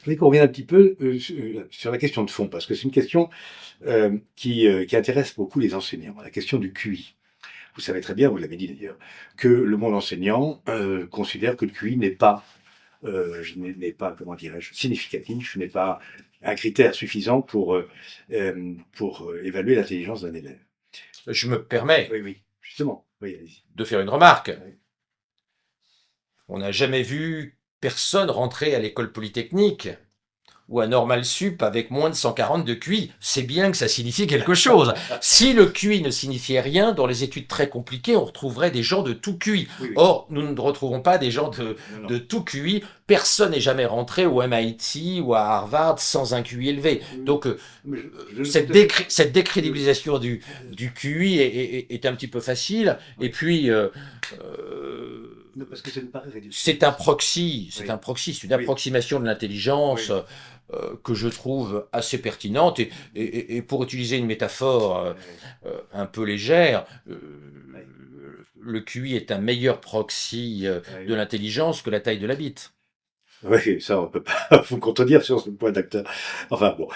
Je voudrais qu'on revienne un petit peu sur la question de fond, parce que c'est une question qui intéresse beaucoup les enseignants, la question du QI. Vous savez très bien, vous l'avez dit d'ailleurs, que le monde enseignant considère que le QI n'est pas, comment dirais-je, significatif, n'est pas un critère suffisant pour évaluer l'intelligence d'un élève. Je me permets Oui, oui, justement. Oui, allez-y. de faire une remarque. Oui. On n'a jamais vu personne rentrer à l'école polytechnique ou à Normal Sup avec moins de 140 de QI. C'est bien que ça signifie quelque chose. Si le QI ne signifiait rien, dans les études très compliquées, on retrouverait des gens de tout QI. Oui, oui. Or, nous ne retrouvons pas des gens Non, non. de tout QI. Personne n'est jamais rentré au MIT ou à Harvard sans un QI élevé. Donc, cette décrédibilisation du QI est un petit peu facile. Et puis, parce que ça nous paraît ridicule. c'est un proxy, c'est Oui. un proxy, c'est une Oui. approximation de l'intelligence Oui. que je trouve assez pertinente. Et pour utiliser une métaphore un peu légère, le QI est un meilleur proxy de l'intelligence que la taille de la bite. Oui, ça, on peut pas vous contredire sur ce point d'acteur. Enfin bon.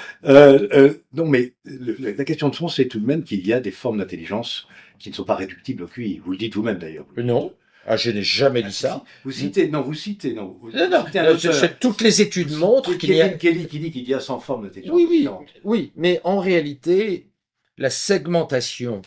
Non, mais la question de fond, c'est tout de même qu'il y a des formes d'intelligence qui ne sont pas réductibles au QI. Vous le dites vous-même d'ailleurs. Non, je n'ai jamais dit ça. Vous citez, non, vous citez un auteur, toutes les études montrent qu'il y a... Kevin Kelly qui dit qu'il y a 100 formes d'intelligence Oui, différentes. oui, mais en réalité, la segmentation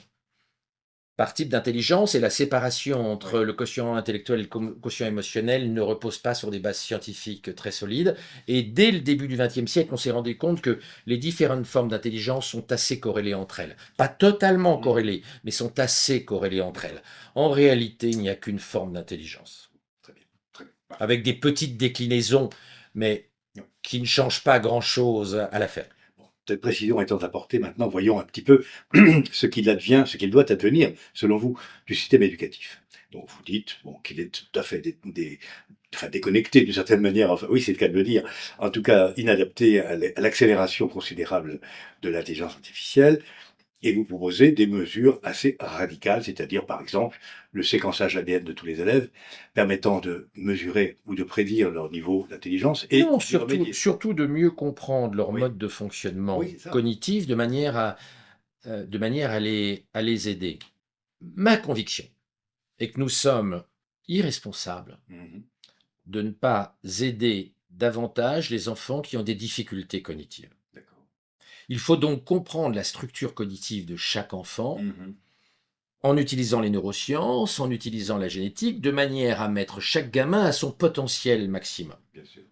par type d'intelligence et la séparation entre le quotient intellectuel et le quotient émotionnel ne repose pas sur des bases scientifiques très solides. Et dès le début du XXe siècle, on s'est rendu compte que les différentes formes d'intelligence sont assez corrélées entre elles. Pas totalement corrélées, mais sont assez corrélées entre elles. En réalité, il n'y a qu'une forme d'intelligence. Très bien, très bien. Avec des petites déclinaisons, mais qui ne changent pas grand-chose à l'affaire. Cette précision étant apportée, maintenant voyons un petit peu ce qu'il advient, ce qu'il doit advenir, selon vous, du système éducatif. Donc vous dites qu'il est tout à fait déconnecté d'une certaine manière, enfin, oui c'est le cas de le dire, en tout cas inadapté à l'accélération considérable de l'intelligence artificielle, et vous proposez des mesures assez radicales, c'est-à-dire par exemple le séquençage ADN de tous les élèves, permettant de mesurer ou de prédire leur niveau d'intelligence. Et non, surtout de mieux comprendre leur mode de fonctionnement cognitif de manière à les aider. Ma conviction est que nous sommes irresponsables de ne pas aider davantage les enfants qui ont des difficultés cognitives. Il faut donc comprendre la structure cognitive de chaque enfant en utilisant les neurosciences, en utilisant la génétique, de manière à mettre chaque gamin à son potentiel maximum. Bien sûr.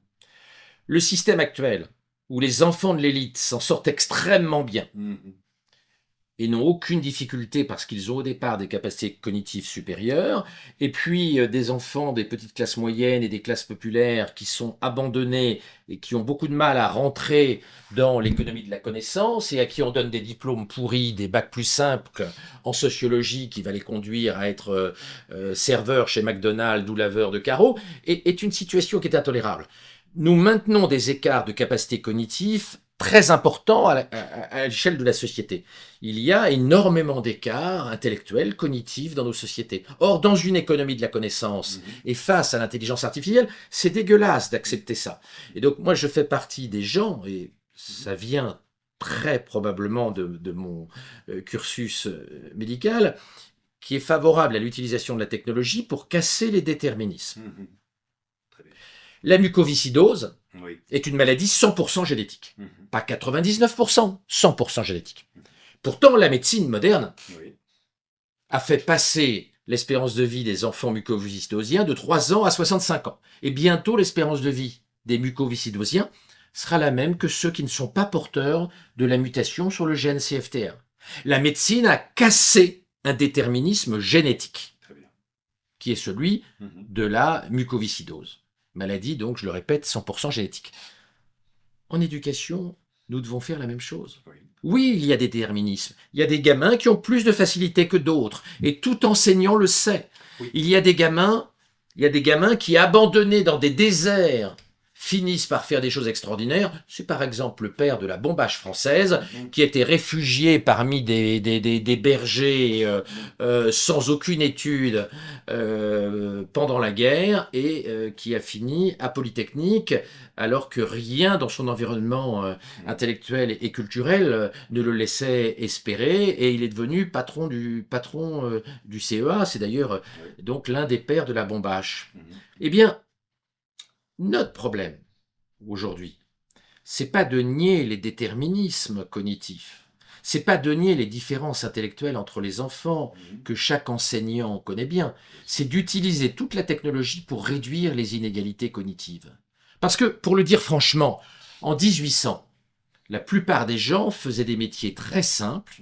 Le système actuel, où les enfants de l'élite s'en sortent extrêmement bien et n'ont aucune difficulté parce qu'ils ont au départ des capacités cognitives supérieures, et puis des enfants des petites classes moyennes et des classes populaires qui sont abandonnés et qui ont beaucoup de mal à rentrer dans l'économie de la connaissance et à qui on donne des diplômes pourris, des bacs plus simples en sociologie qui va les conduire à être serveurs chez McDonald's ou laveurs de carreaux, est une situation qui est intolérable. Nous maintenons des écarts de capacité cognitive très importants à l'échelle de la société. Il y a énormément d'écarts intellectuels, cognitifs dans nos sociétés. Or, dans une économie de la connaissance et face à l'intelligence artificielle, c'est dégueulasse d'accepter ça. Et donc, moi, je fais partie des gens, et ça vient très probablement de mon cursus médical, qui est favorable à l'utilisation de la technologie pour casser les déterminismes. La mucoviscidose est une maladie 100% génétique. Pas 99%, 100% génétique. Pourtant, la médecine moderne a fait passer l'espérance de vie des enfants mucoviscidosiens de 3 ans à 65 ans. Et bientôt, l'espérance de vie des mucoviscidosiens sera la même que ceux qui ne sont pas porteurs de la mutation sur le gène CFTR. La médecine a cassé un déterminisme génétique, qui est celui de la mucoviscidose. Maladie, donc, je le répète, 100% génétique. En éducation, nous devons faire la même chose. Oui, il y a des déterminismes. Il y a des gamins qui ont plus de facilité que d'autres. Et tout enseignant le sait. Il y a des gamins qui, abandonnés dans des déserts finissent par faire des choses extraordinaires. C'est par exemple le père de la bombache française, qui était réfugié parmi des bergers sans aucune étude pendant la guerre et qui a fini à Polytechnique alors que rien dans son environnement intellectuel et culturel ne le laissait espérer, et il est devenu patron du CEA. C'est d'ailleurs donc l'un des pères de la bombache. Eh bien, notre problème aujourd'hui, c'est pas de nier les déterminismes cognitifs, c'est pas de nier les différences intellectuelles entre les enfants que chaque enseignant connaît bien, c'est d'utiliser toute la technologie pour réduire les inégalités cognitives. Parce que, pour le dire franchement, en 1800, la plupart des gens faisaient des métiers très simples,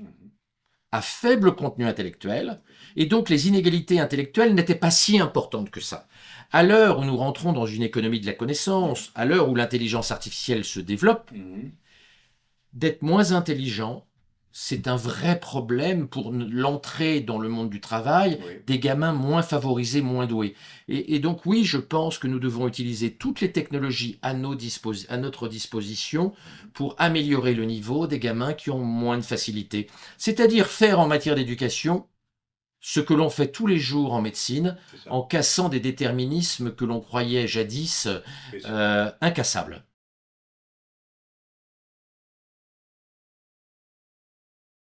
à faible contenu intellectuel, et donc les inégalités intellectuelles n'étaient pas si importantes que ça. À l'heure où nous rentrons dans une économie de la connaissance, à l'heure où l'intelligence artificielle se développe, d'être moins intelligent, c'est un vrai problème pour l'entrée dans le monde du travail des gamins moins favorisés, moins doués. Et donc oui, je pense que nous devons utiliser toutes les technologies à notre disposition pour améliorer le niveau des gamins qui ont moins de facilité. C'est-à-dire faire en matière d'éducation ce que l'on fait tous les jours en médecine, en cassant des déterminismes que l'on croyait jadis incassables.